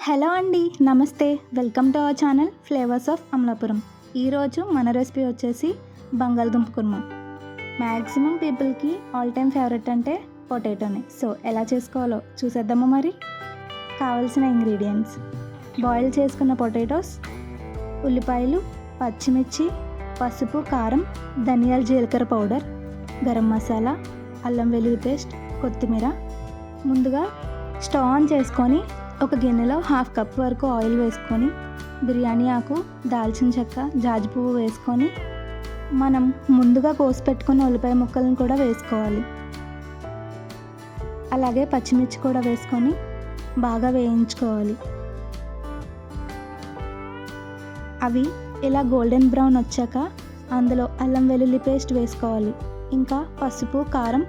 Hello అండి, నమస్తే. Welcome to our channel flavours of Amalapuram. ఈరోజు మన రెసిపీ వచ్చేసి బంగాళదుంప కుర్మా. మ్యాక్సిమం పీపుల్కి ఆల్ టైమ్ ఫేవరెట్ అంటే పొటాటోనే. సో ఎలా చేసుకోవాలో చూసేద్దామా మరి. కావాల్సిన ఇంగ్రీడియంట్స్: బాయిల్ చేసుకున్న పొటాటోస్, ఉల్లిపాయలు, పచ్చిమిర్చి, పసుపు, కారం, ధనియాల జీలకర్ర పౌడర్, గరం మసాలా, అల్లం వెల్లుల్లి పేస్ట్, కొత్తిమీర. ముందుగా స్టవ్ ఆన్ చేసుకొని ఒక గిన్నెలో 1/2 కప్ వరకు ఆయిల్ వేసుకొని బిర్యానీ ఆకు, దాల్చిన చెక్క, జాజి పువ్వు వేసుకొని మనం ముందుగా కోసి పెట్టుకున్న ఉల్లిపాయ ముక్కలను కూడా వేసుకోవాలి. అలాగే పచ్చిమిర్చి కూడా వేసుకొని బాగా వేయించుకోవాలి. అవి ఇలా గోల్డెన్ బ్రౌన్ వచ్చాక అందులో అల్లం వెల్లుల్లి పేస్ట్ వేసుకోవాలి. ఇంకా పసుపు, కారం,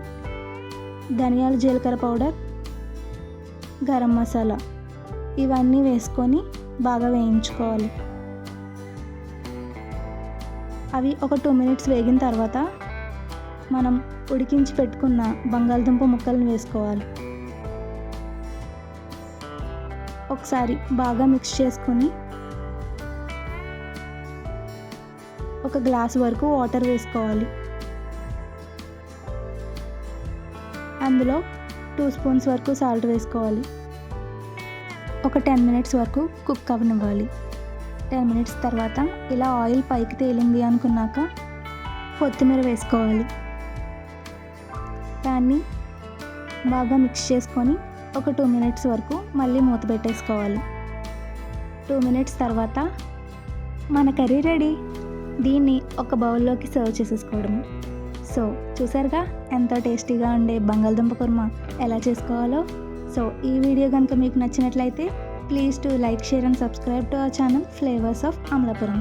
ధనియాల జీలకర్ర పౌడర్, గరం మసాలా ఇవన్నీ వేసుకొని బాగా వేయించుకోవాలి. అవి ఒక 2 మినిట్స్ వేగిన తర్వాత మనం ఉడికించి పెట్టుకున్న బంగాళదుంప ముక్కలను వేసుకోవాలి. ఒకసారి బాగా మిక్స్ చేసుకొని ఒక గ్లాస్ వరకు వాటర్ వేసుకోవాలి. అందులో 2 స్పూన్స్ వరకు సాల్ట్ వేసుకోవాలి. ఒక 10 మినిట్స్ వరకు కుక్ అవ్వనివ్వాలి. 10 మినిట్స్ తర్వాత ఇలా ఆయిల్ పైకి తేలింది అనుకున్నాక కొత్తిమీర వేసుకోవాలి. దాన్ని బాగా మిక్స్ చేసుకొని ఒక 2 మినిట్స్ వరకు మళ్ళీ మూత పెట్టేసుకోవాలి. 2 మినిట్స్ తర్వాత మన కర్రీ రెడీ. దీన్ని ఒక బౌల్లోకి సర్వ్ చేసేసుకోవడం. సో చూసారుగా ఎంతో టేస్టీగా ఉండే బంగాళదుంప కుర్మా ఎలా చేసుకోవాలో. సో ఈ వీడియో కనుక మీకు నచ్చినట్లయితే please to like, share and subscribe to our channel flavours of Amalapuram.